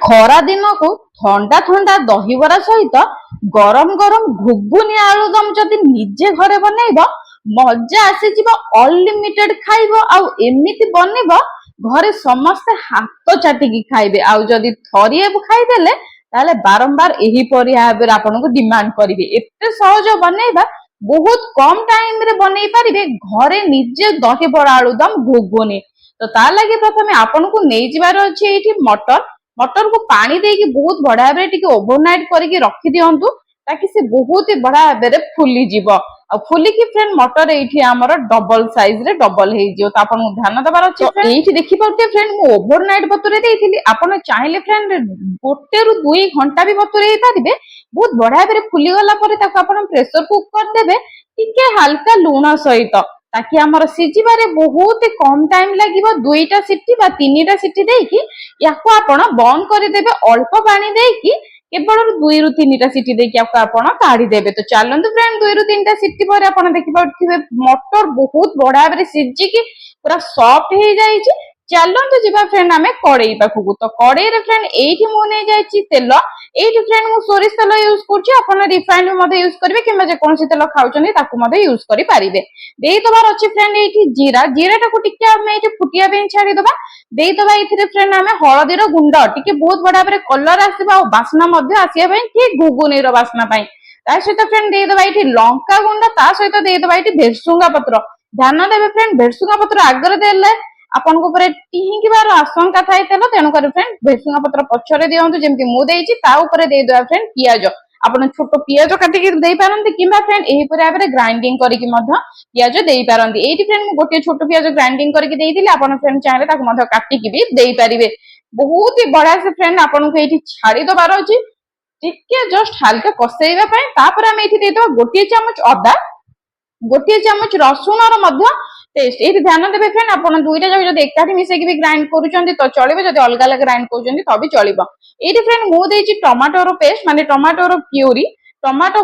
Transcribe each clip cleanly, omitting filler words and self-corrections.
ଖରା ଦିନକୁ ଥଣ୍ଡା ଥଣ୍ଡା ଦହିବରା ସହିତ ଗରମ ଗରମ ଘୁଗୁନି ଆଳୁଦମ ଯଦି ନିଜେ ଘରେ ବନେଇବ ମଜା ଆସିଯିବ। ଅନଲିମିଟେଡ ଖାଇବ ଆଉ ଏମିତି ବନେଇବ ଘରେ ସମସ୍ତେ ହାତ ଚାଟିକି ଖାଇବେ। ଆଉ ଯଦି ଥରିଏ ଖାଇଦେଲେ ତାହେଲେ ବାରମ୍ବାର ଏହିପରି ଭାବରେ ଆପଣଙ୍କୁ ଡିମାଣ୍ଡ କରିବେ। ଏତେ ସହଜ ବନେଇବା, ବହୁତ କମ ଟାଇମ ରେ ବନେଇ ପାରିବେ ଘରେ ନିଜେ ଦହିବରା ଆଳୁଦମ ଘୁଗୁନି। ତ ତା ଲାଗି ପ୍ରଥମେ ଆପଣଙ୍କୁ ନେଇଯିବାର ଅଛି ଏଇଠି ମଟରକୁ ପାଣି ଦେଇକି ବହୁତ ବଢିଆ ଭାବରେ ଟିକେ ଓଭରନାଇଟ କରିକି ରଖି ଦିଅନ୍ତୁ, ତାକି ସେ ବହୁତ ବଢିଆ ଭାବରେ ଫୁଲିଯିବ। ଆଉ ଫୁଲିକି ଫ୍ରେଣ୍ଡ ମଟର ଏଇଠି ଆମର ଡବଲ ସାଇଜ ରେ ଡବଲ ହେଇଯିବ। ତ ଆପଣଙ୍କୁ ଧ୍ୟାନ ଦେବାର ଅଛି। ଏଇଠି ଦେଖିପାରୁଥିବେ ଫ୍ରେଣ୍ଡ ମୁଁ ଓଭରନାଇଟ ବତୁରେଇ ଦେଇଥିଲି। ଆପଣ ଚାହିଁଲେ ଫ୍ରେଣ୍ଡ 1 ରୁ 2 ଘଣ୍ଟା ବି ବତୁରେଇ ପାରିବେ। ବହୁତ ବଢିଆ ଭାବରେ ଫୁଲିଗଲା ପରେ ତାକୁ ଆପଣ ପ୍ରେସର କୁକ୍ କରିଦେବେ ଟିକେ ହାଲକା ଲୁଣ ସହିତ, ତାକି ଆମର ସିଝିବାରେ ବହୁତ କମ ଟାଇମ ଲାଗିବ। 2ଟା ସିଟି ବା 3ଟା ସିଟି ଦେଇକି ୟାକୁ ଆପଣ ବନ୍ଦ କରିଦେବେ ଅଳ୍ପ ପାଣି ଦେଇକି। କେବଳ 2 ରୁ 3ଟା ସିଟି ଦେଇକି ୟାକୁ ଆପଣ କାଢିଦେବେ। ତ ଚାଲନ୍ତୁ ଫ୍ରେଣ୍ଡ 2 ରୁ 3ଟା ସିଟି ପରେ ଆପଣ ଦେଖିପାରୁଥିବେ ମଟର ବହୁତ ବଢିଆ ଭାବରେ ସିଝିକି ପୁରା ସଫ୍ଟ ହେଇଯାଇଛି। ଚାଲନ୍ତୁ ଯିବା ଫ୍ରେଣ୍ଡ ଆମେ କଡେଇ ପାଖକୁ। ତ କଡେଇରେ ଫ୍ରେଣ୍ଡ ଏଇଠି ମୁଁ ନେଇଯାଇଛି ତେଲ। ଏଇଠି ଫ୍ରେଣ୍ଡ ମୁଁ ସୋରିଷ ତେଲ ୟୁଜ କରୁଛି, ଆପଣ ରିଫାଇଣ୍ଡ ମଧ୍ୟ ୟୁଜ କରିବେ କିମ୍ବା ଯେକୌଣସି ତେଲ ଖାଉଛନ୍ତି ତାକୁ ମଧ୍ୟ ୟୁଜ କରିପାରିବେ। ଦେଇଦବାର ଅଛି ଫ୍ରେଣ୍ଡ ଏଇଠି ଜିରାଟାକୁ ଟିକେ ଆମେ ଏଇଠି ଫୁଟିବା ପାଇଁ ଛାଡିଦବା। ଦେଇଦବା ଏଇଥିରେ ଫ୍ରେଣ୍ଡ ଆମେ ହଳଦୀର ଗୁଣ୍ଡ, ଟିକେ ବହୁତ ବଢିଆ ଭାବରେ କଲର ଆସିବା ଆଉ ବାସ୍ନା ମଧ୍ୟ ଆସିବା ପାଇଁ, ଠିକ ଘୁଗୁନିର ବାସ୍ନା ପାଇଁ। ତା ସହିତ ଫ୍ରେଣ୍ଡ ଦେଇଦବା ଏଇଠି ଲଙ୍କା ଗୁଣ୍ଡ, ତା ସହିତ ଦେଇଦବା ଏଇଠି ଭେସୁଙ୍ଗା ପତ୍ର। ଧ୍ୟାନ ଦେବେ ଫ୍ରେଣ୍ଡ ଭେସୁଙ୍ଗା ପତ୍ର ଆଗରେ ଦେଲେ ଆପଣଙ୍କ ଉପରେ ଟିହିଁକିବାର ଆଶଙ୍କା ଥାଏ ତେଲ, ତେଣୁକରି ଫ୍ରେଣ୍ଡ ଭେସୁଙ୍ଗା ପତ୍ର ପଛରେ ଦିଅନ୍ତୁ ଯେମିତି ମୁଁ ଦେଇଛି। ତା ଉପରେ ଦେଇଦବା ଫ୍ରେଣ୍ଡ ପିଆଜ। ଆପଣ ଛୋଟ ପିଆଜ କାଟିକି ଦେଇପାରନ୍ତି କିମ୍ବା ଫ୍ରେଣ୍ଡ ଏହିପରି ଭାବରେ ଗ୍ରାଇଣ୍ଡିଙ୍ଗ କରିକି ମଧ୍ୟ ପିଆଜ ଦେଇପାରନ୍ତି। ଏଇଠି ଫ୍ରେଣ୍ଡ ମୁଁ ଗୋଟିଏ ଛୋଟ ପିଆଜ ଗ୍ରାଇଣ୍ଡିଙ୍ଗ କରିକି ଦେଇଥିଲି, ଆପଣ ଫ୍ରେଣ୍ଡ ଚାହିଁଲେ ତାକୁ ମଧ୍ୟ କାଟିକି ବି ଦେଇପାରିବେ। ବହୁତ ହି ବଢିଆ ସେ ଫ୍ରେଣ୍ଡ ଆପଣଙ୍କୁ ଏଇଠି ଛାଡିଦବାର ଅଛି ଟିକେ ଜଷ୍ଟ ହାଲକା କଷେଇବା ପାଇଁ। ତାପରେ ଆମେ ଏଇଠି ଦେଇଦବା 1 ଚାମଚ ଅଦା, 1 ଚାମଚ ରସୁଣର ମଧ୍ୟ ପେଷ୍ଟ। ଏଇଠି ଧ୍ୟାନ ଦେବେ ଫ୍ରେଣ୍ଡ ଆପଣ 2ଟା ଯାକ ଯଦି ଏକାଠି ମିଶେଇକି ବି ଗ୍ରାଇଣ୍ଡ କରୁଛନ୍ତି ତ ଚଳିବ, ଯଦି ଅଲଗା ଅଲଗା ଗ୍ରାଇଣ୍ଡ କରୁଛନ୍ତି ତ ବି ଚଳିବ। ଏଇଠି ଫ୍ରେଣ୍ଡ ମୁଁ ଦେଇଛି ଟମାଟୋର ପେଷ୍ଟ, ମାନେ ଟମାଟୋର ପ୍ୟୁରି।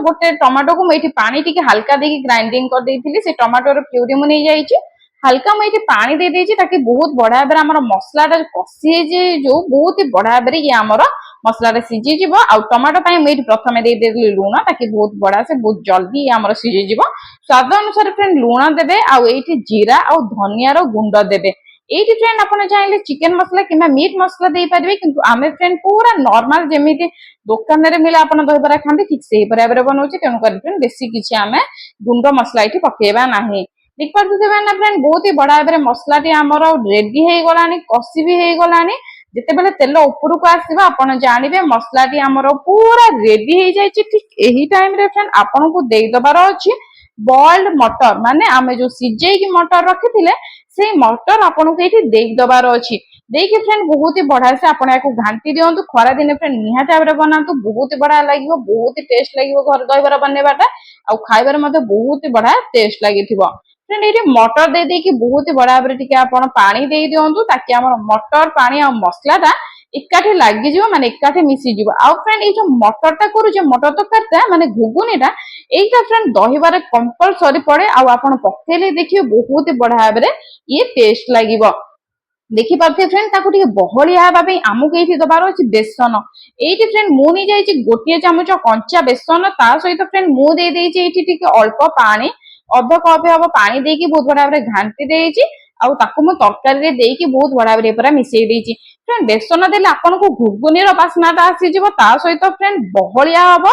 ଗୋଟେ ଟମାଟୋକୁ ମୁଁ ଏଇଠି ପାଣି ଟିକେ ହାଲକା ଦେଇକି ଗ୍ରାଇଣ୍ଡିଙ୍ଗ କରିଦେଇଥିଲି, ସେ ଟମାଟୋର ପ୍ୟୁରି ମୁଁ ନେଇଯାଇଛି। ହାଲକା ମୁଁ ଏଇଠି ପାଣି ଦେଇଦେଇଛି ତାକି ବହୁତ ବଢିଆ ଭାବରେ ଆମର ମସଲାଟା କଷି ହେଇଛି, ଯୋଉ ବହୁତ ହି ବଢିଆ ଭାବରେ ଇଏ ଆମର ମସଲାଟା ସିଝିଯିବ। ଆଉ ଟମାଟୋ ପାଇଁ ମୁଁ ଏଇଠି ପ୍ରଥମେ ଦେଇଦେଲି ଲୁଣ, ତାକି ବହୁତ ବଢିଆ ସେ ବହୁତ ଜଲ୍ଦି ଆମର ସିଝିଯିବ। ସ୍ୱାଦ ଅନୁସାରେ ଫ୍ରେଣ୍ଡ ଲୁଣ ଦେବେ, ଆଉ ଏଇଠି ଜିରା ଆଉ ଧନିଆର ଗୁଣ୍ଡ ଦେବେ। ଏଇଠି ଫ୍ରେଣ୍ଡ ଆପଣ ଚାହିଁଲେ ଚିକେନ ମସଲା କିମ୍ବା ମିଟ୍ ମସଲା ଦେଇପାରିବେ, କିନ୍ତୁ ଆମେ ଫ୍ରେଣ୍ଡ ପୁରା ନର୍ମାଲ ଯେମିତି ଦୋକାନରେ ମିଳେ ଆପଣ ଦହିବରା ଖାଆନ୍ତି ଠିକ ସେଇପରି ଭାବରେ ବନଉଛି, ତେଣୁକରି ଫ୍ରେଣ୍ଡ ବେଶୀ କିଛି ଆମେ ଗୁଣ୍ଡ ମସଲା ଏଇଠି ପକେଇବା ନାହିଁ। ଦେଖିପାରୁଥିବେ ନା ଫ୍ରେଣ୍ଡ ବହୁତ ହି ବଢିଆ ଭାବରେ ମସଲାଟି ଆମର ରେଡି ହେଇଗଲାଣି, କଷି ବି ହେଇଗଲାଣି। ଯେତେବେଳେ ତେଲ ଉପରକୁ ଆସିବ ଆପଣ ଜାଣିବେ ମସଲାଟି ଆମର ପୁରା ରେଡି ହେଇଯାଇଛି। ଠିକ ଏହି ଟାଇମରେ ଫ୍ରେଣ୍ଡ ଆପଣଙ୍କୁ ଦେଇଦବାର ଅଛି ବଏଲ୍ଡ ମଟର, ମାନେ ଆମେ ଯୋଉ ସିଝେଇକି ମଟର ରଖିଥିଲେ ସେଇ ମଟର ଆପଣଙ୍କୁ ଏଇଠି ଦେଇଦବାର ଅଛି। ଦେଇକି ଫ୍ରେଣ୍ଡ ବହୁତ ହି ବଢିଆ ସେ ଆପଣ ୟାକୁ ଘାଣ୍ଟି ଦିଅନ୍ତୁ। ଖରାଦିନେ ଫ୍ରେଣ୍ଡ ନିହାତି ଭାବରେ ବନାନ୍ତୁ, ବହୁତ ବଢିଆ ଲାଗିବ, ବହୁତ ଟେଷ୍ଟ ଲାଗିବ ଘରେ ଦହିବରା ବନେଇବାଟା। ଆଉ ଖାଇବାରେ ମଧ୍ୟ ବହୁତ ବଢିଆ ଟେଷ୍ଟ ଲାଗିଥିବ। ଫ୍ରେଣ୍ଡ ଏଇଠି ମଟର ଦେଇକି ବହୁତ ବଢିଆ ଭାବରେ ଟିକେ ଆପଣ ପାଣି ଦେଇ ଦିଅନ୍ତୁ, ତାକି ଆମର ମଟର ପାଣି ଆଉ ମସଲାଟା ଏକାଠି ଲାଗିଯିବ, ମାନେ ଏକାଠି ମିଶିଯିବ। ଆଉ ଫ୍ରେଣ୍ଡ ଏଇ ଯୋଉ ମଟରଟା କରୁଛେ, ମଟର ତରକାରୀଟା ମାନେ ଘୁଗୁନିଟା, এইটা ফ্রেন্ড দহিবারে কম্পলসরি পড়ে। ଆଉ ଆପଣ ପକେଇଲେ ଦେଖିବେ ବହୁତ ବଢିଆ ଭାବରେ ଇଏ ଟେଷ୍ଟ ଲାଗିବ। ଦେଖିପାରୁଥିବେ ଫ୍ରେଣ୍ଡ ତାକୁ ଟିକେ ବହଳିଆ ହେବା ପାଇଁ ଆମକୁ ଏଇଠି ଦବାର ଅଛି ବେସନ। ଏଇଠି ଫ୍ରେଣ୍ଡ ମୁଁ ନେଇଯାଇଛି 1 ଚାମଚ କଞ୍ଚା ବେସନ, ତା ସହିତ ଫ୍ରେଣ୍ଡ ମୁଁ ଦେଇଦେଇଛି ଏଇଠି ଟିକେ ଅଳ୍ପ ପାଣି, ଅଧ କପ ହବ ପାଣି ଦେଇକି ବହୁତ ବଢିଆ ଭାବରେ ଘାଣ୍ଟି ଦେଇଛି। ଆଉ ତାକୁ ମୁଁ ତରକାରୀରେ ଦେଇକି ବହୁତ ବଢିଆ ଭାବରେ ପୁରା ମିଶେଇ ଦେଇଛି। ଫ୍ରେଣ୍ଡ ବେସନ ଦେଲେ ଆପଣଙ୍କୁ ଘୁଗୁନିର ବାସ୍ନାଟା ଆସିଯିବ, ତା ସହିତ ଫ୍ରେଣ୍ଡ ବହଳିଆ ହବ,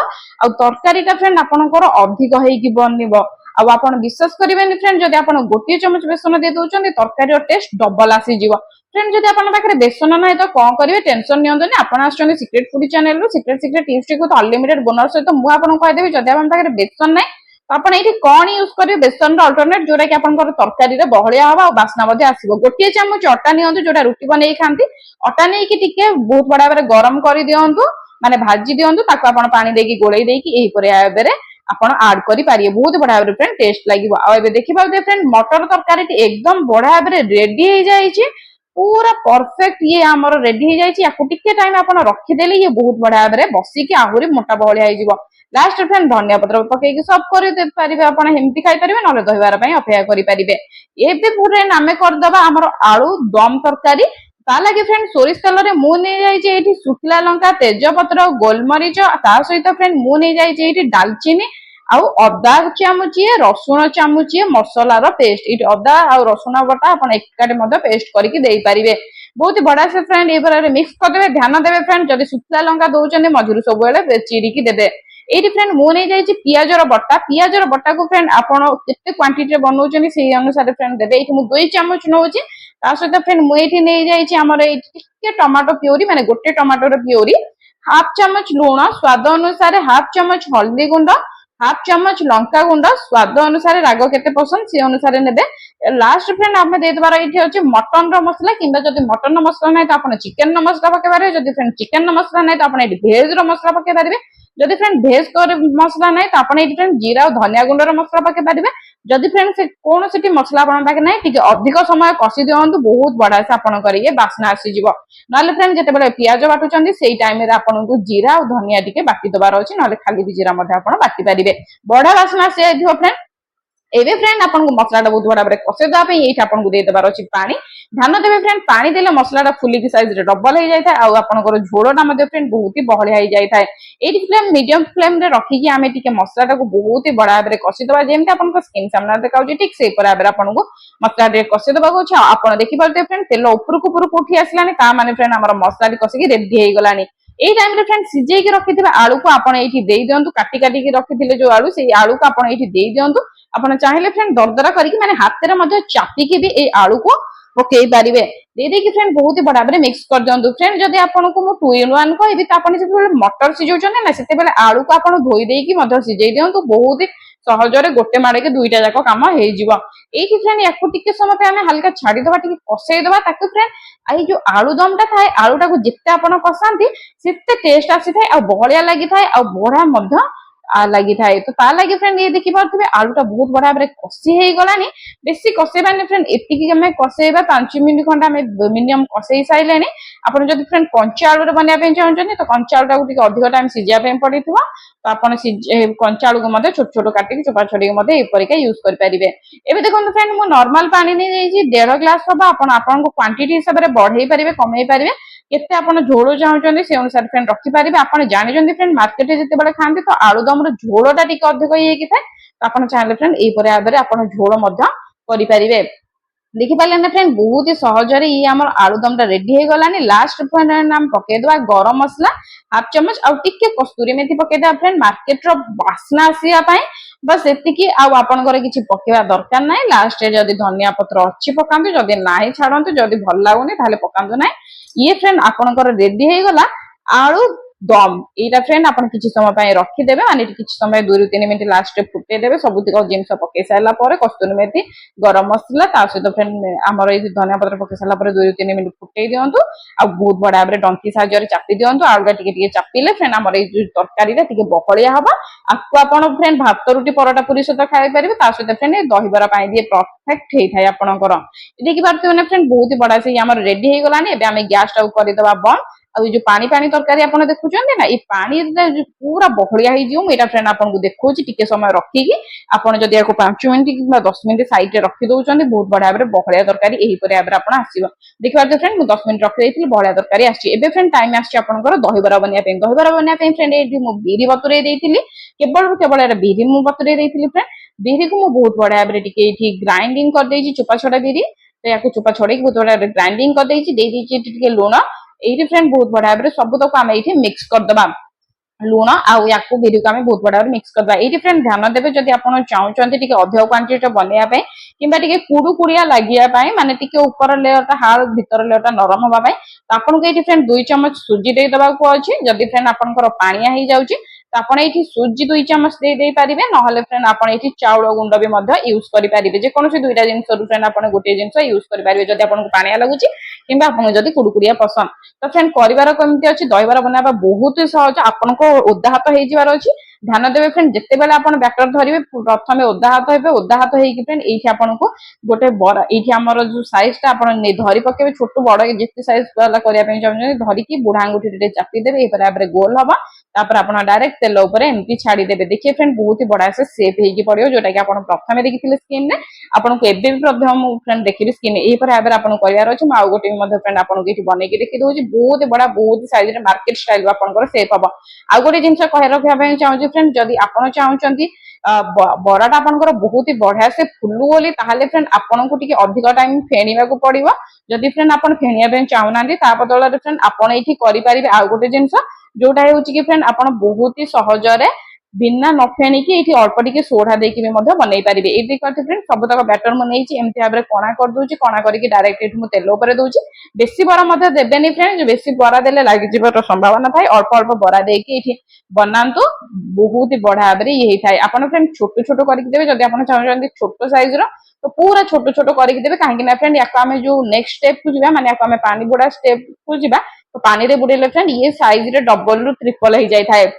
ଆଉ ତରକାରୀଟା ଫ୍ରେଣ୍ଡ ଆପଣଙ୍କର ଅଧିକ ହେଇକି ବନିବ। ଆଉ ଆପଣ ବିଶ୍ୱାସ କରିବେନି ଫ୍ରେଣ୍ଡ ଯଦି ଆପଣ 1 ଚାମଚ ବେସନ ଦେଇ ଦଉଛନ୍ତି ତରକାରୀର ଟେଷ୍ଟ ଡବଲ ଆସିଯିବ। ଫ୍ରେଣ୍ଡ ଯଦି ଆପଣଙ୍କ ପାଖରେ ବେସନ ନାହିଁ ତ କଣ କରିବେ, ଟେନସନ ନିଅନ୍ତୁନି। ଆପଣ ଆସୁଛନ୍ତି ସିକ୍ରେଟ ଫୁଡି ଚ୍ୟାନେଲରୁ, secret tips with unlimited bonus ସହିତ ମୁଁ ଆପଣଙ୍କୁ କହିଦେବି ଯଦି ଆପଣଙ୍କ ପାଖରେ ବେସନ ନାହିଁ ତ ଆପଣ ଏଇଠି କଣ ୟୁଜ କରିବେ ବେସନର ଅଲ୍ଟରନେଟ, ଯୋଉଟା କି ଆପଣଙ୍କର ତରକାରୀରେ ବହଳିଆ ହବ ଆଉ ବାସ୍ନା ମଧ୍ୟ ଆସିବ। 1 ଚାମଚ ଅଟା ନିଅନ୍ତୁ, ଯୋଉଟା ରୁଟି ବନେଇ ଖାଆନ୍ତି। ଅଟା ନେଇକି ଟିକେ ବହୁତ ବଢିଆ ଭାବରେ ଗରମ କରିଦିଅନ୍ତୁ, ମାନେ ଭାଜି ଦିଅନ୍ତୁ। ତାକୁ ଆପଣ ପାଣି ଦେଇକି ଗୋଳେଇ ଦେଇକି ଏହିପରି ଭାବରେ ଆପଣ ଆଡ କରିପାରିବେ, ବହୁତ ବଢିଆ ଭାବରେ ଫ୍ରେଣ୍ଡ ଟେଷ୍ଟ ଲାଗିବ। ଆଉ ଏବେ ଦେଖିପାରୁଥିବେ ଫ୍ରେଣ୍ଡ ମଟର ତରକାରୀଟି ଏକଦମ ବଢିଆ ଭାବରେ ରେଡି ହେଇଯାଇଛି, ପୁରା ପରଫେକ୍ଟ ଇଏ ଆମର ରେଡି ହେଇଯାଇଛି। ୟାକୁ ଟିକେ ଟାଇମ ଆପଣ ରଖିଦେଲେ ଇଏ ବହୁତ ବଢିଆ ଭାବରେ ବସିକି ଆହୁରି ମୋଟା ବହଳିଆ ହେଇଯିବ। ଲାଷ୍ଟ ଫ୍ରେଣ୍ଡ ଧନିଆ ପତ୍ର ପକେଇକି ସର୍ଭ କରିପାରିବେ। ଆପଣ ଏମିତି ଖାଇପାରିବେ, ନହେଲେ ଦହିବାର ପାଇଁ ଅପେକ୍ଷା କରିପାରିବେ। ଏବେ ଫ୍ରେଣ୍ଡ ଆମେ କରିଦବା ଆମର ଆଳୁ ଦମ ତରକାରୀ। ତା ଲାଗି ଫ୍ରେଣ୍ଡ ସୋରିଷ ତେଲରେ ମୁଁ ନେଇଯାଇଛି ଏଇଠି ଶୁଖିଲା ଲଙ୍କା, ତେଜପତ୍ର, ଗୋଲମରିଚ, ତା ସହିତ ଫ୍ରେଣ୍ଡ ମୁଁ ନେଇଯାଇଛି ଏଇଠି ଡାଲଚିନି ଆଉ ଅଦା ଚାମୁଚିଏ, ରସୁଣ ଚାମୁଚିଏ ମସଲାର ପେଷ୍ଟ। ଏଇଠି ଅଦା ଆଉ ରସୁଣ ବଟା ଆପଣ ଏକାଠି ମଧ୍ୟ ପେଷ୍ଟ କରିକି ଦେଇପାରିବେ। ବହୁତ ବଢିଆ ସେ ଫ୍ରେଣ୍ଡ ଏଇଭଳିଆ ମିକ୍ସ କରିଦେବେ। ଧ୍ୟାନ ଦେବେ ଫ୍ରେଣ୍ଡ, ଯଦି ଶୁଖିଲା ଲଙ୍କା ଦଉଛନ୍ତି ମଝିରୁ ସବୁବେଳେ ଚିରିକି ଦେବେ। ଏଇଠି ଫ୍ରେଣ୍ଡ ମୁଁ ନେଇଯାଇଛି ପିଆଜର ବଟା। ପିଆଜର ବଟାକୁ ଫ୍ରେଣ୍ଡ ଆପଣ କେତେ କ୍ୱାଣ୍ଟିଟିରେ ବନଉଛନ୍ତି ସେଇ ଅନୁସାରେ ଫ୍ରେଣ୍ଡ ଦେବେ। ଏଇଠି ମୁଁ 2 ଚାମଚ ନଉଛି। ତା ସହିତ ଫ୍ରେଣ୍ଡ ମୁଁ ଏଇଠି ନେଇଯାଇଛି ଆମର ଏଇଠି ଟିକେ ଟମାଟୋ ପ୍ୟୁରି, ମାନେ ଗୋଟେ ଟମାଟୋର ପ୍ୟୁରି, ହାଫ ଚାମଚ ଲୁଣ, ସ୍ୱାଦ ଅନୁସାରେ ହାଫ ଚାମଚ ହଳଦୀ ଗୁଣ୍ଡ, ହାଫ ଚାମଚ ଲଙ୍କା ଗୁଣ୍ଡ, ସ୍ୱାଦ ଅନୁସାରେ ରାଗ କେତେ ପସନ୍ଦ ସେ ଅନୁସାରେ ନେବେ। ଲାଷ୍ଟ ଫ୍ରେଣ୍ଡ ଆମେ ଦେଇଦେବାର ଏଇଠି ଅଛି ମଟନର ମସଲା, କିମ୍ବା ଯଦି ମଟନର ମସଲା ନାହିଁ ତ ଆପଣ ଚିକେନର ମସଲା ପକେଇ ପାରିବେ। ଯଦି ଫ୍ରେଣ୍ଡ ଚିକେନର ମସଲା ନାହିଁ ତ ଆପଣ ଏଇଠି ଭେଜର ମସଲା ପକେଇ ପାରିବେ। ଯଦି ଫ୍ରେଣ୍ଡ ଭେଜ ମସଲା ନାହିଁ ତ ଆପଣ ଏଇଠି ଫ୍ରେଣ୍ଡ ଜିରା ଆଉ ଧନିଆ ଗୁଣ୍ଡର ମସଲା ପକେଇ ପାରିବେ। ଯଦି ଫ୍ରେଣ୍ଡ ସେ କୌଣସି ମସଲା ଆପଣଙ୍କ ପାଖରେ ନାହିଁ, ଟିକେ ଅଧିକ ସମୟ କଷି ଦିଅନ୍ତୁ, ବହୁତ ବଢିଆ ସେ ଆପଣଙ୍କର ଇଏ ବାସ୍ନା ଆସିଯିବ। ନହେଲେ ଫ୍ରେଣ୍ଡ ଯେତେବେଳେ ପିଆଜ ବାଟୁଛନ୍ତି ସେଇ ଟାଇମରେ ଆପଣଙ୍କୁ ଜିରା ଆଉ ଧନିଆ ଟିକେ ବାଟି ଦେବାର ଅଛି, ନହେଲେ ଖାଲି ବି ଜିରା ମଧ୍ୟ ଆପଣ ବାଟି ପାରିବେ। ବଢିଆ ବାସ୍ନା ଆସିଯାଇଥିବ ଫ୍ରେଣ୍ଡ। ଏବେ ଫ୍ରେଣ୍ଡ ଆପଣଙ୍କୁ ମସଲାଟା ବହୁତ ବଢିଆ ଭାବରେ କଷେଇଦେବା ପାଇଁ ଏଇଠି ଆପଣଙ୍କୁ ଦେଇଦେବାର ଅଛି ପାଣି। ଧ୍ୟାନ ଦେବେ ଫ୍ରେଣ୍ଡ, ପାଣି ଦେଲେ ମସଲାଟା ଫୁଲିକି ସାଇଜରେ ଡବଲ ହେଇଯାଇଥାଏ, ଆଉ ଆପଣଙ୍କର ଝୋଳଟା ମଧ୍ୟ ଫ୍ରେଣ୍ଡ ବହୁତ ହି ବହଳିଆ ହେଇଯାଇଥାଏ। ଏଇଠି ଫ୍ରେଣ୍ଡ ମିଡିୟମ ଫ୍ଲେମରେ ରଖିକି ଆମେ ଟିକେ ମସଲାଟାକୁ ବହୁତ ହି ବଢିଆ ଭାବରେ କଷିଦେବା, ଯେମିତି ଆପଣଙ୍କ ସ୍କିନ୍ ସାମ୍ନାରେ ଦେଖାଯାଉଛି ଠିକ ସେଇପରି ଭାବରେ ଆପଣଙ୍କୁ ମସଲା ଟିକେ କଷିଦେବାକୁ ଅଛି। ଆଉ ଆପଣ ଦେଖିପାରୁଥିବେ ଫ୍ରେଣ୍ଡ ତେଲ ଉପରକୁ ଉପରକୁ ଉଠି ଆସିଲାଣି, ତା ମାନେ ଫ୍ରେଣ୍ଡ ଆମର ମସଲାଟି କଷିକି ରେଡି ହେଇଗଲାଣି। ଏଇ ଟାଇମରେ ଫ୍ରେଣ୍ଡ ସିଝେଇକି ରଖିଥିବା ଆଳୁକୁ ଆପଣ ଏଇଠି ଦେଇ ଦିଅନ୍ତୁ। କାଟି କାଟିକି ରଖିଥିଲେ ଯୋଉ ଆଳୁ, ସେଇ ଆଳୁକୁ ଆପଣ ଏଇଠି ଦେଇ ଦିଅନ୍ତୁ। ଆପଣ ଚାହିଁଲେ ଫ୍ରେଣ୍ଡ ଦରଦରା କରିକି ମାନେ ହାତରେ ମଧ୍ୟ ଚାପିକି ବି ଏଇ ଆଳୁକୁ ପକେଇ ପାରିବେ। ଦେଇଦେଇକି ଫ୍ରେଣ୍ଡ ବହୁତ ବଢିଆ ଭାବରେ ମିକ୍ସ କରିଦିଅନ୍ତୁ। ଫ୍ରେଣ୍ଡ ଯଦି ଆପଣଙ୍କୁ ମୁଁ 2 in 1 କହିବି ତ ଆପଣ ଯେତେବେଳେ ମଟର ସିଝଉଛନ୍ତି ନା, ସେତେବେଳେ ଆଳୁକୁ ଆପଣ ଧୋଇ ଦେଇକି ମଧ୍ୟ ସିଝେଇ ଦିଅନ୍ତୁ। ବହୁତ ସହଜରେ ଗୋଟେ ମାଡକେ ଦୁଇଟା ଯାକ କାମ ହେଇଯିବ। ଏଇଠି ଫ୍ରେଣ୍ଡ ୟାକୁ ଟିକେ ସମୟ ପାଇଁ ଆମେ ହାଲକା ଛାଡିଦବା, ଟିକେ କଷେଇଦବା ତାକୁ ଫ୍ରେଣ୍ଡ। ଏଇ ଯୋଉ ଆଳୁ ଦମଟା ଥାଏ, ଆଳୁଟାକୁ ଯେତେ ଆପଣ କଷାନ୍ତି ସେତେ ଟେଷ୍ଟ ଆସିଥାଏ, ଆଉ ବହଳିଆ ଲାଗିଥାଏ, ଆଉ ବଢିଆ ମଧ୍ୟ ଲାଗିଥାଏ। ତ ତା ଲାଗି ଫ୍ରେଣ୍ଡ ଇଏ ଦେଖିପାରୁଥିବେ ଆଳୁଟା ବହୁତ ବଢିଆ ଭାବରେ କଷି ହେଇଗଲାଣି। ବେଶୀ କଷେଇବାନି ଫ୍ରେଣ୍ଡ, ଏତିକି ଆମେ କଷେଇବା 5 ମିନିଟ ଖଣ୍ଡେ ଆମେ ମିନିମମ କଷେଇ ସାରିଲେଣି। ଆପଣ ଯଦି ଫ୍ରେଣ୍ଡ କଞ୍ଚା ଆଳୁରେ ବନେଇବା ପାଇଁ ଚାହୁଁଛନ୍ତି ତ କଞ୍ଚା ଆଳୁଟାକୁ ଟିକେ ଅଧିକ ଟାଇମ ସିଝିବା ପାଇଁ ପଡିଥିବ। ତ ଆପଣ କଞ୍ଚା ଆଳୁକୁ ମଧ୍ୟ ଛୋଟ ଛୋଟ କାଟିକି ଚୋପା ଛଡେଇକି ମଧ୍ୟ ଏପରିକା ୟୁଜ କରିପାରିବେ। ଏବେ ଦେଖନ୍ତୁ ଫ୍ରେଣ୍ଡ ମୁଁ ନର୍ମାଲ ପାଣି ନେଇଯାଇଛି 1.5 ଗ୍ଲାସ ହବ। ଆପଣ ଆପଣଙ୍କ କ୍ୱାଣ୍ଟିଟି ହିସାବରେ ବଢେଇ ପାରିବେ, କମେଇ ପାରିବେ। କେତେ ଆପଣ ଝୋଳ ଚାହୁଁଛନ୍ତି ସେ ଅନୁସାରେ ଫ୍ରେଣ୍ଡ ରଖିପାରିବେ। ଆପଣ ଜାଣିଛନ୍ତି ଫ୍ରେଣ୍ଡ ମାର୍କେଟରେ ଯେତେବେଳେ ଖାଆନ୍ତି ତ ଆଳୁଦମର ଝୋଳଟା ଟିକେ ଅଧିକ ହେଇକି ଥାଏ। ତ ଆପଣ ଚାହିଁଲେ ଫ୍ରେଣ୍ଡ ଏଇପରି ଭାବରେ ଆପଣ ଝୋଳ ମଧ୍ୟ କରିପାରିବେ। ଦେଖିପାରିଲେ ନା ଫ୍ରେଣ୍ଡ, ବହୁତ ହି ସହଜରେ ଇଏ ଆମର ଆଳୁଦମଟା ରେଡି ହେଇଗଲାଣି। ଲାଷ୍ଟ ଆମେ ପକେଇଦବା ଗରମ ମସଲା ହାଫ ଚାମଚ, ଆଉ ଟିକେ କସ୍ତୁରୀ ମେଥି ପକେଇଦବା ଫ୍ରେଣ୍ଡ, ମାର୍କେଟର ବାସ୍ନା ଆସିବା ପାଇଁ। ବସ୍ ଏତିକି, ଆଉ ଆପଣଙ୍କର କିଛି ପକେଇବା ଦରକାର ନାହିଁ। ଲାଷ୍ଟରେ ଯଦି ଧନିଆ ପତ୍ର ଅଛି ପକାନ୍ତୁ, ଯଦି ନାହିଁ ଛାଡନ୍ତୁ। ଯଦି ଭଲ ଲାଗୁନି ତାହେଲେ ପକାନ୍ତୁ ନାହିଁ। ଇଏ ଫ୍ରେଣ୍ଡ ଆପଣଙ୍କର ରେଡି ହେଇଗଲା ଆଳୁ ଦମ। ଏଇଟା ଫ୍ରେଣ୍ଡ ଆପଣ କିଛି ସମୟ ପାଇଁ ରଖିଦେବେ, ମାନେ କିଛି ସମୟ 2 ରୁ 3 ମିନିଟ ଲାଷ୍ଟରେ ଫୁଟେଇଦେବେ। ସବୁତିକ ଜିନିଷ ପକେଇ ସାରିଲା ପରେ କସ୍ତୁରୀ ମେଥି, ଗରମ ମସଲା, ତା ସହିତ ଫ୍ରେଣ୍ଡ ଆମର ଏଇ ଧନିଆ ପତ୍ର ପକେଇ ସାରିଲା ପରେ 2 ରୁ 3 ମିନିଟ ଫୁଟେଇ ଦିଅନ୍ତୁ। ଆଉ ବହୁତ ବଢିଆ ଭାବରେ ଡଙ୍କି ସାହାଯ୍ୟରେ ଚାପି ଦିଅନ୍ତୁ। ଆଳୁଟା ଟିକେ ଟିକେ ଚାପିଲେ ଫ୍ରେଣ୍ଡ ଆମର ଏଇ ଯୋଉ ତରକାରୀଟା ଟିକେ ବହଳିଆ ହବ। ଆକୁ ଆପଣ ଫ୍ରେଣ୍ଡ ଭାତ ରୁଟି ପରଟା ପୁରୀ ସହିତ ଖାଇପାରିବେ। ତା ସହିତ ଫ୍ରେଣ୍ଡ ଦହିବରା ପାଇଁ ବି ପରଫେକ୍ଟ ହେଇଥାଏ ଆପଣଙ୍କର। ଦେଖିପାରୁଥିବେ ନା ଫ୍ରେଣ୍ଡ, ବହୁତ ବଢିଆ ସେ ଆମର ରେଡି ହେଇଗଲାଣି। ଏବେ ଆମେ ଗ୍ୟାସ ଟାକୁ କରିଦବା ବନ୍ଦ। ଆଉ ଏଇ ଯୋଉ ପାଣି ପାଣି ତରକାରୀ ଆପଣ ଦେଖୁଛନ୍ତି ନା, ଏଇ ପାଣିରେ ପୁରା ବହଳିଆ ହେଇଯିବ। ମୁଁ ଏଇଟା ଫ୍ରେଣ୍ଡ ଆପଣଙ୍କୁ ଦେଖଉଛି। ଟିକେ ସମୟ ରଖିକି ଆପଣ ଯଦି ଏହାକୁ 5 ମିନିଟ କିମ୍ବା 10 ମିନିଟ ସାଇଡରେ ରଖି ଦଉଛନ୍ତି, ବହୁତ ବଢିଆ ଭାବରେ ବହଳିଆ ତରକାରୀ ଏହିପରି ଭାବରେ ଆପଣ ଆସିବ। ଦେଖିପାରୁଥିବେ ଫ୍ରେଣ୍ଡ ମୁଁ 10 ମିନିଟ ରଖିଦେଇଥିଲି, ବହଳିଆ ତରକାରୀ ଆସିଛି। ଏବେ ଫ୍ରେଣ୍ଡ ଟାଇମ ଆସିଛି ଆପଣଙ୍କର ଦହିବରା ବନେଇବା ପାଇଁ। ଦହିବରା ବନେଇବା ପାଇଁ ଫ୍ରେଣ୍ଡ ଏଇଠି ମୁଁ ବିରି ବତୁରେଇ ଦେଇଥିଲି। କେବଳ ଏଟା ବିରି ମୁଁ ବତୁରେଇ ଦେଇଥିଲି ଫ୍ରେଣ୍ଡ। ବିରିକୁ ମୁଁ ବହୁତ ବଢିଆ ଭାବରେ ଟିକେ ଏଇଠି ଗ୍ରାଇଣ୍ଡିଙ୍ଗ କରିଦେଇଛି, ଚୋପା ଛଡା ବିରି। ତ ୟାକୁ ଚୋପା ଛଡେଇକି ବହୁତ ବଢିଆ ଭାବରେ ଗ୍ରାଇଣ୍ଡିଙ୍ଗ କରିଦେଇଛି। ଦେଇଦେଇଛି ଏଠି ଟିକେ ଲୁଣ। ଏଇଠି ଫ୍ରେଣ୍ଡ ବହୁତ ବଢିଆ ଭାବରେ ସବୁତକ ଆମେ ଏଇଠି ମିକ୍ସ କରିଦବା। ଲୁଣ ଆଉ ୟାକୁ ବିରିକୁ ଆମେ ବହୁତ ବଢିଆ ଭାବରେ ମିକ୍ସ କରିଦବା। ଏଇଠି ଫ୍ରେଣ୍ଡ ଧ୍ୟାନ ଦେବେ, ଯଦି ଆପଣ ଚାହୁଁଛନ୍ତି ଟିକେ ଅଧିକ କ୍ୱାଣ୍ଟିଟିର ବନେଇବା ପାଇଁ, କିମ୍ବା ଟିକେ କୁଡୁକୁଡିଆ ଲାଗିବା ପାଇଁ, ମାନେ ଟିକେ ଉପର ଲେୟରଟା ହାର୍ଡ ଭିତର ଲେୟରଟା ନରମ ହବା ପାଇଁ, ତ ଆପଣଙ୍କୁ ଏଇଠି ଫ୍ରେଣ୍ଡ 2 ଚାମଚ ସୁଜି ଦେଇଦେବାକୁ ଅଛି। ଯଦି ଫ୍ରେଣ୍ଡ ଆପଣଙ୍କର ପାଣିଆ ହେଇଯାଉଛି ତ ଆପଣ ଏଇଠି ସୁଜି 2 ଚାମଚ ଦେଇପାରିବେ। ନହେଲେ ଫ୍ରେଣ୍ଡ ଆପଣ ଏଇଠି ଚାଉଳ ଗୁଣ୍ଡ ବି ମଧ୍ୟ ୟୁଜ କରିପାରିବେ। ଯେକୌଣସି ଦୁଇଟା ଜିନିଷରୁ ଫ୍ରେଣ୍ଡ ଆପଣ ଗୋଟିଏ ଜିନିଷ ୟୁଜ କରିପାରିବେ, ଯଦି ଆପଣଙ୍କୁ ପାଣିଆ ଲାଗୁଛି କିମ୍ବା ଆପଣଙ୍କୁ ଯଦି କୁଡୁକୁଡିଆ ପସନ୍ଦ। ତ ଫ୍ରେଣ୍ଡ କରିବାର କେମିତି ଅଛି, ଦହିବରା ବନେଇବା ବହୁତ ସହଜ। ଆପଣଙ୍କ ଓଦା ହାତ ହେଇଯିବାର ଅଛି। ध्यान देवे फ्रेंड जितेबाला आप बैटर धरिवे प्रथम ओदा हाथ हे ओदा हाथ होगी फ्रेंड ये आपन को गोटे बड़ा ये आमर जो साइज टा धरी पकेबे छोट बड़ जिते साइज वाला करने चाहिए धरिकी बुढ़ा आंगुठी चापीदेवे ये गोल हम तापर आप डायरेक्ट तेल उपर एमती छाड़ीदेवे देखिए फ्रेंड बहुत ही बढ़िया से सेप होगी पड़ो जोटा कि आप प्रथम देखी स्किन में आपको एवं फ्रेंड देखिए स्किन यही भाव में आपको करार अच्छे आउ गोटे फ्रेंड आपको ये बनई देखी दूसरी बहुत बड़ा बहुत साइज मार्केट स्टाइल आपंकर सेप हम आउ गोटे जिन कह रखा चाहिए फ्रेंड जदि आप चाहते बराटा आपंकर बहुत ही बढ़िया से फुलू बोली ताहले फ्रेंड आपन को टिके अधिक टाइम फेणीबा को पड़िबो जदि फ्रेंड आपन फेणिया पे चाहूनांती ता बदल रे फ्रेंड आपन एठी करि परिबे आ गोटे जिंस जोटा होउची कि फ्रेंड आपन बहुत ही सहज रे बिना न फेणिकी एठी अल्प टिके सोढा देकी भी मध्य बनै परिबे एठी करते फ्रेंड सब तक बैटर म नेछि एमति भाबरे कोणा कर दोछि कोणा करिके डायरेक्ट एठी म तेल ऊपर दोछि बेसी बरा मध्य देबेनी फ्रेंड बेसी बरा देले लागि जिबार संभावना थाए अल्प अल्प बरा देकी एठी बनांतु बहुत ही बढ़िया भाव ये होता है आपन फ्रेंड छोट छोट करके देबे जदि आपन चाहछन्ती छोट साइज रो तो पूरा छोट छोट करके देबे काहे ना फ्रेंड याको हमें जो नेक्स्ट स्टेप को जिबा माने याको हमें पानी बुड़ा स्टेप को जिबा तो पानी रे बुड़ेले फ्रेंड ये साइज रे डबल रु ट्रिपल हो जाय थाए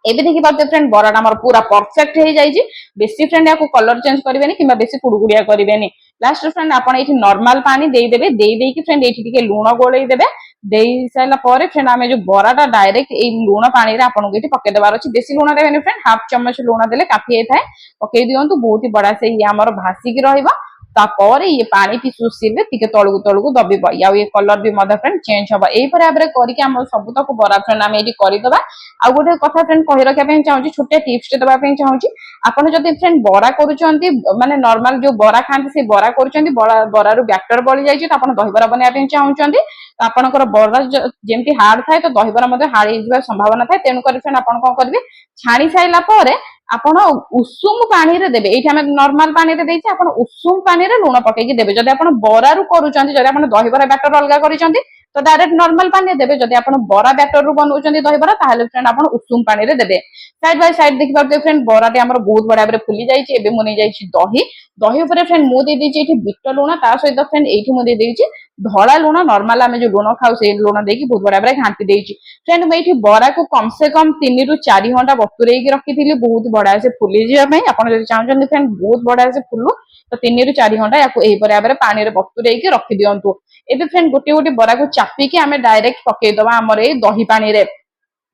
एबे देखि पाते फ्रेंड बराटा हमर पूरा परफेक्ट हो जाय छी बेसी फ्रेंड याको कलर चेंज करिवेनी किबा बेसी कुडुकुडिया करिवेनी लास्ट फ्रेंड आपन एठी नॉर्मल पानी देई देबे देई देई कि फ्रेंड एठी टिके लूण गोळेई देबे देई साइला परे फ्रेंड आमे जो बराटा डायरेक्ट ए लूण पानी रे आपन को एठी पके देबार अछि बेसी लूण देबेनी फ्रेंड हाफ चम्मच लूण देले काफी हे थाए पके दियंतु बहुत ही बड़ा से ये हमर भासी की रहइबा तापर ये पानी टी सुसिले टिके तळगु तळगु दबिबा या ये कलर भी मदर फ्रेंड चेंज होबा एई पर आबरे करिके हम सब तक बरा फ्रेंड आमे एठी करि दबा आ गोटे कथा फ्रेंड कहि रखा पे चाहूची छोटे टिप्स टे दबा पे चाहूची आपण जदि फ्रेंड बरा करूचंती माने नॉर्मल जो बरा खांती से बरा करूचंती बरा रु बैटर बळी जाईची त आपण दही बरा बनिया पे चाहूचंती त आपनकर बरा जेमती हार्ड थाए तो दही बरा मते हार्ड हिजबार संभावना थाए तेनु करि फ्रेंड आपण कोन करबे छाणी साइला परे आपण उषुम पानी रे देबे एठी हम नॉर्मल पानी रे देइछि आपण उषुम पानी रे लूण पके के देबे जदि आपण बरा रु करूचंती जदि आपण दही बरा बैटर अलगा करिसंती तो डायरेक्ट नॉर्मल पानी देबे जदि आपण बरा बैटर रु बनउचंती दही बरा ताहाले फ्रेंड आपण उषुम पानी रे देबे साइड बाय साइड देखि पाते फ्रेंड बराटे हमर बहुत बड़ा बरे फुली जाईछि एबे मु नै जाईछि दही दही ऊपर फ्रेंड मु दे देछि एठी बिट लूण ता सहित फ्रेंड एठी मु दे देछि धळा लूण नॉर्मल हम जो लूण खाउ से लूण देकी बहुत बड़ा बरे घांटी देछि फ्रेंड मैं एठी बरा को कम से कम 3 रु 4 घंटा बतुरेई की रखिथिली बहुत बड़ा से फुली जिया पई आपण जदि चाहछन फ्रेंड बहुत बड़ा से फुलु तो 3 रु 4 घंटा याको एही पर आबरे पानी रे बतुरेई की रखि दियंतु एबे फ्रेंड गोटे गोटे बरा को चापी के हमें डायरेक्ट पके दबा हमर ए दही पानी रे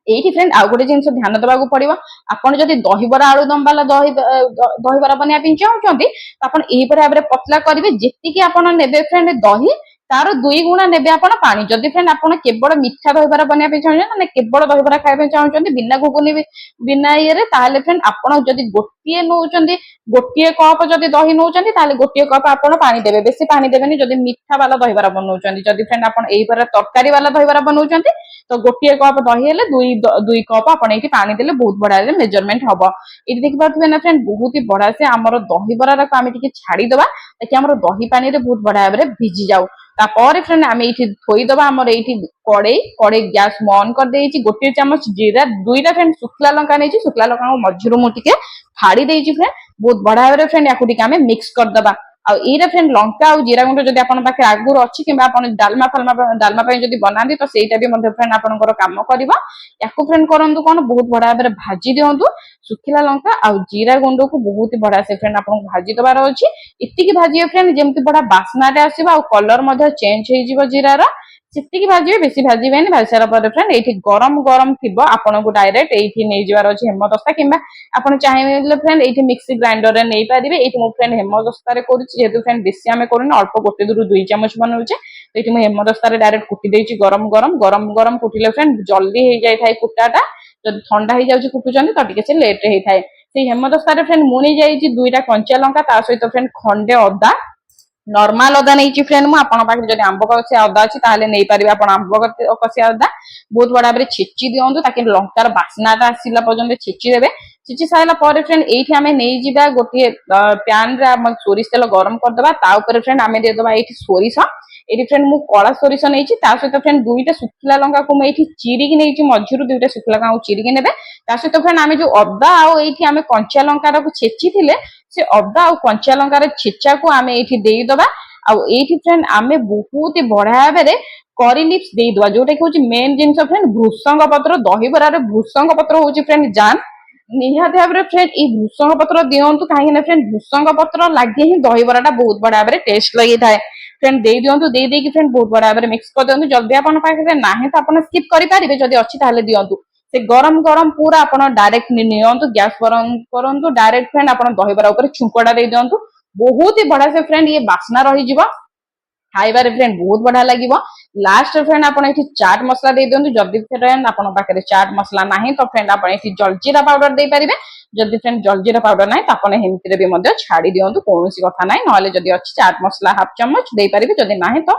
एठी फ्रेंड आउ गोटे जिंस ध्यान देबा को पड़िबो आपण जदि दही बरा आलू दम वाला दही बरा बनिया पिन चाहछंती आपण एही पर आबरे पतला करिवे जेति कि आपण नेबे फ्रेंड दही तार 2 गुणा नेबे आपण पानी जदि फ्रेंड आपण केवल मिठा दहीबरा बनिया पे चाहछन माने केवल दहीबरा खाइ पे चाहछन बिना घुगुनी बिना ये रे ताले फ्रेंड आपण जदि गोटिए नउचंदी गोटिए कप जदि दही नउचंदी ताले गोटिए कप आपण पानी देबे बेसी पानी देबेनी जदि मिठा वाला दहीबरा बनउचंदी जदि फ्रेंड आपण एही पर तरकारी वाला दहीबरा बनउचंदी तो गोटिए कप दही हेले 2 कप आपण एठी पानी देले बहुत बड़ा रे मेजरमेंट हबो एठी देखि पाथबे ना फ्रेंड बहुत ही बड़ा से हमर दहीबरा रा को आमे टिके छाडी दबा ताकि हमर दही पानी रे बहुत बड़ा रे भिजी जाऊ तापर फ्रेंड आम ये थोई दबा आमर ये कड़े कड़े गैस ऑन कर देछि गोटे चम्मच जीरा 2टा फ्रेंड शुक्ला लंका नहीं शुक्ला लंका मझिरु मु टिके फाड़ी देछि फ्रेंड बहुत बड़ा भाव फ्रेंड याकू टिके आमे मिक्स कर दबा आ एरा फ्रेंड लंका और जीरा गुंड जदि आपन पाखे आगुर अछि किबा आपन डालमा पय जदि बनांदी तो सेटा भी मध्य फ्रेंड आपनकर काम करबा याकू फ्रेंड करंतु कोन बहुत बड़ा भाव भाजी दियंतु सुखिला लंका और जीरा गुंड को बहुत ही बड़ा से फ्रेंड आपन भाजी दबार अछि इत्तिकी भाजी फ्रेंड जेमति बड़ा बासनाटे आसीबा और कलर मध्य चेंज हो जिवो जीरार सित्तिकी भाजी बेसी भाजीबेनी भाजी सारा पर फ्रेंड एठी गरम गरम थिबो आपन को डायरेक्ट एठी नै जिवार अछि हेमदस्ता किबा आपन चाहेले फ्रेंड एठी मिक्सी ग्राइंडर रे नै पारिबे एठी मो फ्रेंड हेमदस्ता रे करूछि जेतु फ्रेंड बेसी हमें करूनी अल्प गोटे दुरु 2 चम्मच बनउचे तो एठी मो हेमदस्ता रे डायरेक्ट कुटी देछि गरम गरम गरम गरम कुटिले फ्रेंड जल्दी हे जाय थाए कुटाटा जब ठंडा हे जाउछि कुटुचंदी तो टिके से लेट हे थाए से हेमदस्ता रे फ्रेंड मु नै जाइछि 2टा कंचा लंका ता सहित फ्रेंड खंडे अदा नॉर्मल अदा नहीं फ्रेंड मु आपन पाखे जदि आंब कसिया अदा अछि ताले नै परिबे आपन आंब कसिया अदा बहुत बड़ा बरे छेची दियंतु ताकि लंकार बासनाटा आसिला पर्यंत छेची देबे छेची साइला पर फ्रेंड एठी हमें नै जिबा गोटे पैन रे हम सोरिष तेल गरम कर दबा ता ऊपर फ्रेंड हमें दे दबा एठी सोरिष एठी फ्रेंड मु कळा सोरिष नैछि ता सहित फ्रेंड 2टा सुखिला लंका को मैं एठी चिरी की नैछि मझिरु 2टा सुखिला लंका को चिरी के नेबे ता सहित फ्रेंड हमें जो अदा आ एठी हमें कंचा लंका को छेची थिले से अदा और कंचा लंका रे छेचा को हमें एठी देई दबा आ एठी फ्रेंड हमें बहुत ही बढ़िया भाबे करी लिप्स देई दबा जोटा कि होची मेन जिंस फ्रेंड भृसंग पत्र दही बरा रे भृसंग पत्र होची फ्रेंड जान ନିହାତି ଭାବରେ ଫ୍ରେଣ୍ଡ ଏଇ ଭୃଷଙ୍ଗ ପତ୍ର ଦିଅନ୍ତୁ, କାହିଁକି ନା ଫ୍ରେଣ୍ଡ ଭୃଷଙ୍ଗ ପତ୍ର ଲାଗି ହିଁ ଦହିବରାଟା ବହୁତ ବଢିଆ ଭାବରେ ଟେଷ୍ଟ ଲାଗିଥାଏ। ଫ୍ରେଣ୍ଡ ଦେଇ ଦିଅନ୍ତୁ, ଦେଇ ଦେଇକି ଫ୍ରେଣ୍ଡ ବହୁତ ବଢିଆ ଭାବରେ ମିକ୍ସ କରିଦିଅନ୍ତୁ। ଯଦି ଆପଣଙ୍କ ପାଖରେ ନାହିଁ ତ ଆପଣ ସ୍କିପ୍ କରିପାରିବେ, ଯଦି ଅଛି ତାହେଲେ ଦିଅନ୍ତୁ। ସେ ଗରମ ଗରମ ପୁରା ଆପଣ ଡାଇରେକ୍ଟ ନିଅନ୍ତୁ, ଗ୍ୟାସ୍ ବନ୍ଦ କରନ୍ତୁ, ଡାଇରେକ୍ଟ ଫ୍ରେଣ୍ଡ ଆପଣ ଦହିବରା ଉପରେ ଛୁଙ୍କଟା ଦେଇ ଦିଅନ୍ତୁ। ବହୁତ ହି ବଢିଆ ସେ ଫ୍ରେଣ୍ଡ ଇଏ ବାସ୍ନା ରହିଯିବ, ଖାଇବାରେ ଫ୍ରେଣ୍ଡ ବହୁତ ବଢିଆ ଲାଗିବ। ଲାଷ୍ଟ ଫ୍ରେଣ୍ଡ ଆପଣ ଏଠି ଚାଟ ମସଲା ଦେଇ ଦିଅନ୍ତୁ। ଯଦି ଫ୍ରେଣ୍ଡ ଆପଣଙ୍କ ପାଖରେ ଚାଟ ମସଲା ନାହିଁ ତ ଫ୍ରେଣ୍ଡ ଆପଣ ଏଠି ଜଲଜିରା ପାଉଡର ଦେଇପାରିବେ। ଯଦି ଫ୍ରେଣ୍ଡ ଜଲଜିରା ପାଉଡର ନାହିଁ ତ ଆପଣ ଏମିତିରେ ବି ମଧ୍ୟ ଛାଡି ଦିଅନ୍ତୁ, କୌଣସି କଥା ନାହିଁ। ନହେଲେ ଯଦି ଅଛି ଚାଟ ମସଲା ହାଫ ଚାମଚ ଦେଇପାରିବେ, ଯଦି ନାହିଁ ତ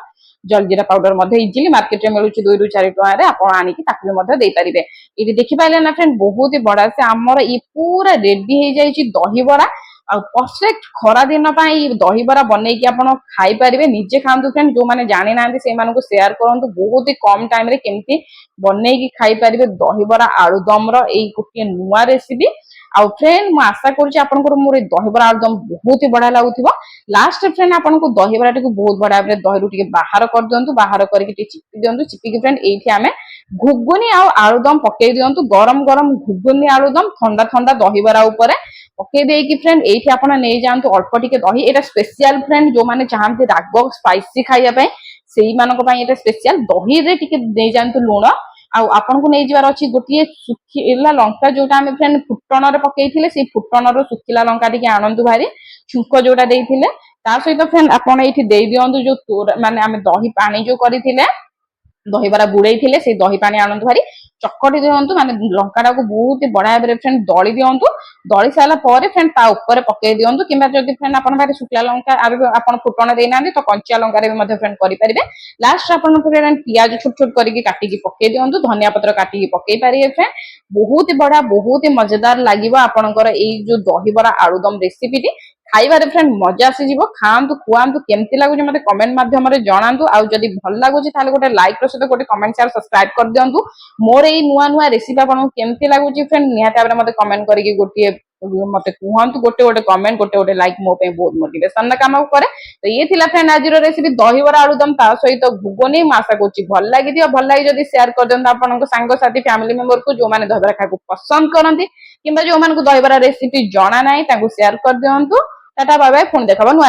ଜଲଜିରା ପାଉଡର ମଧ୍ୟ ଇଜିଲି ମାର୍କେଟରେ ମିଳୁଛି 2 ରୁ 4 ଟଙ୍କାରେ, ଆପଣ ଆଣିକି ତାକୁ ବି ମଧ୍ୟ ଦେଇପାରିବେ। ଏଠି ଦେଖିପାରିଲେ ନା ଫ୍ରେଣ୍ଡ ବହୁତ ହି ବଢିଆ ସେ ଆମର ଇ ପୁରା ରେଡି ହେଇଯାଇଛି ଦହିବରା। ଆଉ ପରଫେକ୍ଟ ଖରା ଦିନ ପାଇଁ ଦହିବରା ବନେଇକି ଆପଣ ଖାଇପାରିବେ। ନିଜେ ଖାଆନ୍ତୁ ଫ୍ରେଣ୍ଡ, ଯୋଉମାନେ ଜାଣିନାହାନ୍ତି ସେଇମାନଙ୍କୁ ସେୟାର କରନ୍ତୁ ବହୁତ ହି କମ ଟାଇମ ରେ କେମିତି ବନେଇକି ଖାଇପାରିବେ ଦହିବରା ଆଳୁଦମର ଏଇ ଗୋଟିଏ ନୂଆ ରେସିପି। ଆଉ ଫ୍ରେଣ୍ଡ ମୁଁ ଆଶା କରୁଛି ଆପଣଙ୍କର ମୋର ଏଇ ଦହିବରା ଆଳୁଦମ ବହୁତ ହି ବଢିଆ ଲାଗୁଥିବ। ଲାଷ୍ଟ ଫ୍ରେଣ୍ଡ ଆପଣଙ୍କୁ ଦହିବରାଟିକୁ ବହୁତ ବଢିଆ ଭାବରେ ଦହିରୁ ଟିକେ ବାହାର କରିଦିଅନ୍ତୁ, ବାହାର କରିକି ଟିକେ ଚିପି ଦିଅନ୍ତୁ। ଚିପିକି ଫ୍ରେଣ୍ଡ ଏଇଠି ଆମେ ଘୁଗୁନି ଆଉ ଆଳୁଦମ ପକେଇ ଦିଅନ୍ତୁ। ଗରମ ଗରମ ଘୁଗୁନି ଆଳୁଦମ ଥଣ୍ଡା ଥଣ୍ଡା ଦହିବରା ଉପରେ ପକେଇ ଦେଇକି ଫ୍ରେଣ୍ଡ ଏଇଠି ଆପଣ ନେଇଯାଆନ୍ତୁ ଅଳ୍ପ ଟିକେ ଦହି। ଏଇଟା ସ୍ପେସିଆଲ ଫ୍ରେଣ୍ଡ ଯୋଉମାନେ ଚାହାନ୍ତି ରାଗ ସ୍ପାଇସି ଖାଇବା ପାଇଁ, ସେଇମାନଙ୍କ ପାଇଁ ଏଇଟା ସ୍ପେସିଆଲ। ଦହିରେ ଟିକେ ନେଇଯାଆନ୍ତୁ ଲୁଣ, ଆଉ ଆପଣଙ୍କୁ ନେଇଯିବାର ଅଛି ଗୋଟିଏ ଶୁଖିଲା ଲଙ୍କା, ଯୋଉଟା ଆମେ ଫ୍ରେଣ୍ଡ ଫୁଟଣରେ ପକେଇଥିଲେ, ସେଇ ଫୁଟଣର ଶୁଖିଲା ଲଙ୍କା ଟିକେ ଆଣନ୍ତୁ ଭାରି, ଛୁଙ୍କ ଯୋଉଟା ଦେଇଥିଲେ। ତା ସହିତ ଫ୍ରେଣ୍ଡ ଆପଣ ଏଇଠି ଦେଇ ଦିଅନ୍ତୁ ଯୋଉ ମାନେ ଆମେ ଦହି ପାଣି ଯୋଉ କରିଥିଲେ, ଦହିବରା ବୁଡେଇଥିଲେ, ସେଇ ଦହି ପାଣି ଆଣନ୍ତୁ ଭାରି, ଚକଟି ଦିଅନ୍ତୁ। ମାନେ ଲଙ୍କାଟାକୁ ବହୁତ ବଢିଆ ଭାବରେ ଫ୍ରେଣ୍ଡ ଦଳି ଦିଅନ୍ତୁ। ଦଳି ସାରିଲା ପରେ ଫ୍ରେଣ୍ଡ ତା ଉପରେ ପକେଇ ଦିଅନ୍ତୁ, କିମ୍ବା ଯଦି ଫ୍ରେଣ୍ଡ ଆପଣଙ୍କ ପାଖରେ ଶୁଖିଲା ଲଙ୍କା ଆପଣ ଫୁଟଣ ଦେଇନାହାନ୍ତି ତ କଞ୍ଚା ଲଙ୍କାରେ ବି ମଧ୍ୟ ଫ୍ରେଣ୍ଡ କରିପାରିବେ। ଲାଷ୍ଟ ଆପଣ ପିଆଜ ଛୋଟ ଛୋଟ କରିକି କାଟିକି ପକେଇ ଦିଅନ୍ତୁ, ଧନିଆ ପତ୍ର କାଟିକି ପକେଇ ପାରିବେ ଫ୍ରେଣ୍ଡ। ବହୁତ ବଢିଆ ବହୁତ ହି ମଜାଦାର ଲାଗିବ ଆପଣଙ୍କର ଏଇ ଯୋଉ ଦହିବରା ଆଳୁଦମ ରେସିପିଟି। ଖାଇବାରେ ଫ୍ରେଣ୍ଡ ମଜା ଆସିଯିବ। ଖାଆନ୍ତୁ, ଖୁଆନ୍ତୁ, କେମିତି ଲାଗୁଛି ମତେ କମେଣ୍ଟ ମାଧ୍ୟମରେ ଜଣାନ୍ତୁ। ଆଉ ଯଦି ଭଲ ଲାଗୁଛି ତାହେଲେ ଗୋଟେ ଲାଇକ୍ ର ସହିତ ଗୋଟେ କମେଣ୍ଟ ସେୟାର ସବସ୍କ୍ରାଇବ କରିଦିଅନ୍ତୁ। ମୋର ଏଇ ନୂଆ ନୂଆ ରେସିପି ଆପଣଙ୍କୁ କେମିତି ଲାଗୁଛି ଫ୍ରେଣ୍ଡ ନିହାତି ଭାବରେ ମତେ କମେଣ୍ଟ କରିକି ଗୋଟିଏ ମତେ କୁହନ୍ତୁ। ଗୋଟେ ଗୋଟେ କମେଣ୍ଟ, ଗୋଟେ ଗୋଟେ ଲାଇକ୍ ମୋ ପାଇଁ ବହୁତ ମୋଟିଭେସନ କାମ କରେ। ତ ଇଏ ଥିଲା ଫ୍ରେଣ୍ଡ ଆଜିର ରେସିପି ଦହିବରା ଆଳୁଦମ, ତା ସହିତ ଘୁଗୁନି। ମୁଁ ଆଶା କରୁଛି ଭଲ ଲାଗିଥିବ। ଭଲ ଲାଗି ଯଦି ସେୟାର କରିଦିଅନ୍ତୁ ଆପଣଙ୍କ ସାଙ୍ଗସାଥି ଫ୍ୟାମିଲି ମେମ୍ବରକୁ, ଯୋଉମାନେ ଦହିବରା ଖାଇବାକୁ ପସନ୍ଦ କରନ୍ତି, କିମ୍ବା ଯୋଉମାନଙ୍କୁ ଦହିବରା ରେସିପି ଜଣା ନାହିଁ ତାଙ୍କୁ ସେୟାର କରିଦିଅନ୍ତୁ। ଟାଟା ବାଏ ବାଏ, ପୁଣି ଦେଖା ହବ ନୂଆ